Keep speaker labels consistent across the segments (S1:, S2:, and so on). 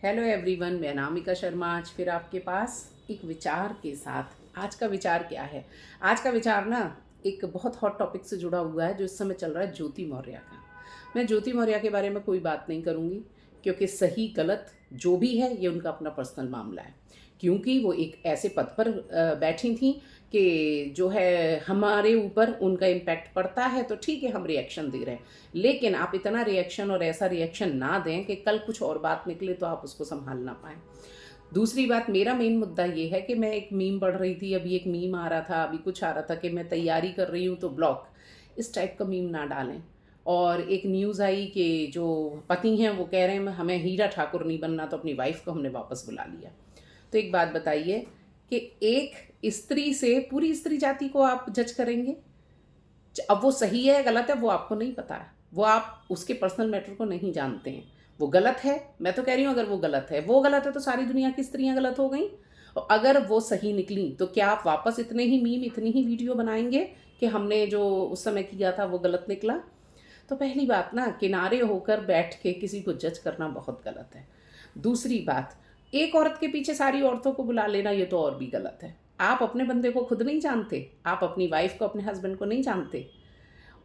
S1: Hello everyone, मैं अनामिका शर्मा आज फिर आपके पास एक विचार के साथ। आज का विचार क्या है? आज का विचार ना एक बहुत हॉट टॉपिक से जुड़ा हुआ है जो इस समय चल रहा है, ज्योति मौर्य का। मैं ज्योति मौर्य के बारे में कोई बात नहीं करूँगी क्योंकि सही गलत जो भी है ये उनका अपना पर्सनल मामला है। क्योंकि वो एक ऐसे पद पर बैठी थी कि जो है हमारे ऊपर उनका इम्पैक्ट पड़ता है तो ठीक है, हम रिएक्शन दे रहे हैं, लेकिन आप इतना रिएक्शन और ऐसा रिएक्शन ना दें कि कल कुछ और बात निकले तो आप उसको संभाल ना पाएँ। दूसरी बात, मेरा मेन मुद्दा ये है कि मैं एक मीम पढ़ रही थी, अभी एक मीम आ रहा था, अभी कुछ आ रहा था कि मैं तैयारी कर रही हूँ तो ब्लॉक, इस टाइप का मीम ना डालें। और एक न्यूज़ आई कि जो पति हैं वो कह रहे हैं हमें हीरा ठाकुर नहीं बनना, तो अपनी वाइफ को हमने वापस बुला लिया। तो एक बात बताइए कि एक स्त्री से पूरी स्त्री जाति को आप जज करेंगे? अब वो सही है गलत है वो आपको नहीं पता है, वो आप उसके पर्सनल मैटर को नहीं जानते हैं। वो गलत है, मैं तो कह रही हूँ अगर वो गलत है, तो सारी दुनिया की स्त्रियां गलत हो गई। और अगर वो सही निकली तो क्या आप वापस इतने ही मीम, इतनी ही वीडियो बनाएंगे कि हमने जो उस समय किया था वो गलत निकला? तो पहली बात ना, किनारे होकर बैठ के किसी को जज करना बहुत गलत है। दूसरी बात, एक औरत के पीछे सारी औरतों को बुला लेना ये तो और भी गलत है। आप अपने बंदे को खुद नहीं जानते, आप अपनी वाइफ को, अपने हस्बैंड को नहीं जानते।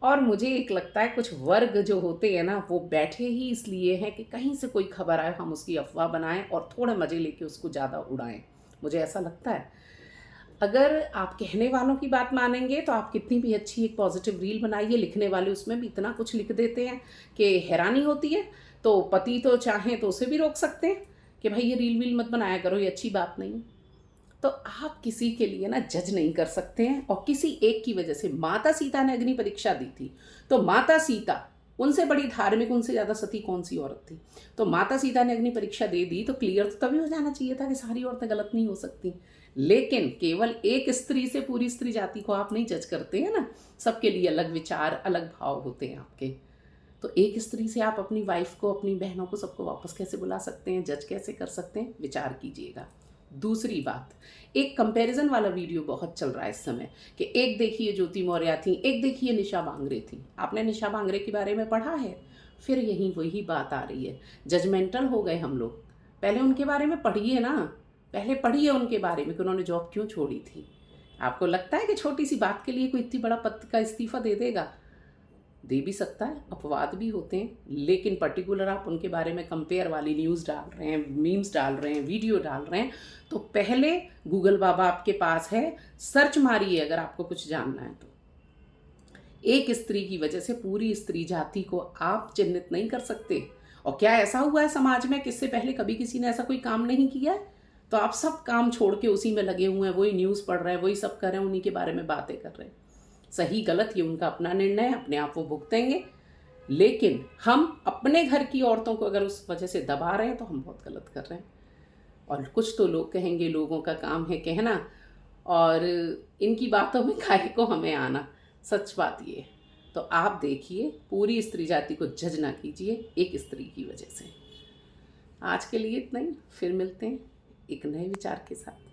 S1: और मुझे एक लगता है कुछ वर्ग जो होते हैं ना, वो बैठे ही इसलिए हैं कि कहीं से कोई खबर आए हम उसकी अफवाह बनाएं और थोड़े मज़े लेके उसको ज़्यादा उड़ाएं। मुझे ऐसा लगता है अगर आप कहने वालों की बात मानेंगे तो आप कितनी भी अच्छी एक पॉजिटिव रील बनाइए, लिखने वाले उसमें भी इतना कुछ लिख देते हैं कि हैरानी होती है। तो पति तो चाहें तो उसे भी रोक सकते हैं कि भाई ये रील वील मत बनाया करो, ये अच्छी बात नहीं है। तो आप किसी के लिए ना जज नहीं कर सकते हैं। और किसी एक की वजह से माता सीता ने अग्नि परीक्षा दी थी, तो माता सीता, उनसे बड़ी धार्मिक, उनसे ज़्यादा सती कौन सी औरत थी? तो माता सीता ने अग्नि परीक्षा दे दी तो क्लियर तो तभी हो जाना चाहिए था कि सारी औरतें गलत नहीं हो सकती। लेकिन केवल एक स्त्री से पूरी स्त्री जाति को आप नहीं जज करते हैं ना, सबके लिए अलग विचार, अलग भाव होते हैं आपके। तो एक स्त्री से आप अपनी वाइफ को, अपनी बहनों को, सबको वापस कैसे बुला सकते हैं, जज कैसे कर सकते हैं? विचार कीजिएगा। दूसरी बात, एक कंपैरिजन वाला वीडियो बहुत चल रहा है इस समय कि एक देखिए ज्योति मौर्य थी, एक देखिए निशा बांगरे थी। आपने निशा बांगरे के बारे में पढ़ा है? फिर यही वही बात आ रही है, जजमेंटल हो गए हम लोग। पहले उनके बारे में पढ़िए ना, पहले पढ़िए उनके बारे में कि उन्होंने जॉब क्यों छोड़ी थी। आपको लगता है कि छोटी सी बात के लिए कोई इतनी बड़ा पद का इस्तीफा दे देगा? दे भी सकता है, अपवाद भी होते हैं, लेकिन पर्टिकुलर आप उनके बारे में कंपेयर वाली न्यूज़ डाल रहे हैं, मीम्स डाल रहे हैं, वीडियो डाल रहे हैं, तो पहले गूगल बाबा आपके पास है, सर्च मारिए अगर आपको कुछ जानना है तो। एक स्त्री की वजह से पूरी स्त्री जाति को आप चिन्हित नहीं कर सकते। और क्या ऐसा हुआ है समाज में कि इससे पहले कभी किसी ने ऐसा कोई काम नहीं किया है? तो आप सब काम छोड़ के उसी में लगे हुए हैं, वही न्यूज़ पढ़ रहे हैं, वही सब कर रहे हैं, उन्हीं के बारे में बातें कर रहे हैं। सही गलत ये उनका अपना निर्णय है, अपने आप वो भुगतेंगे। लेकिन हम अपने घर की औरतों को अगर उस वजह से दबा रहे हैं तो हम बहुत गलत कर रहे हैं। और कुछ तो लोग कहेंगे लोगों का काम है कहना, और इनकी बातों में काहे को हमें आना। सच बात ये है। तो आप देखिए, पूरी स्त्री जाति को जज ना कीजिए एक स्त्री की वजह से। आज के लिए इतना ही, फिर मिलते हैं एक नए विचार के साथ।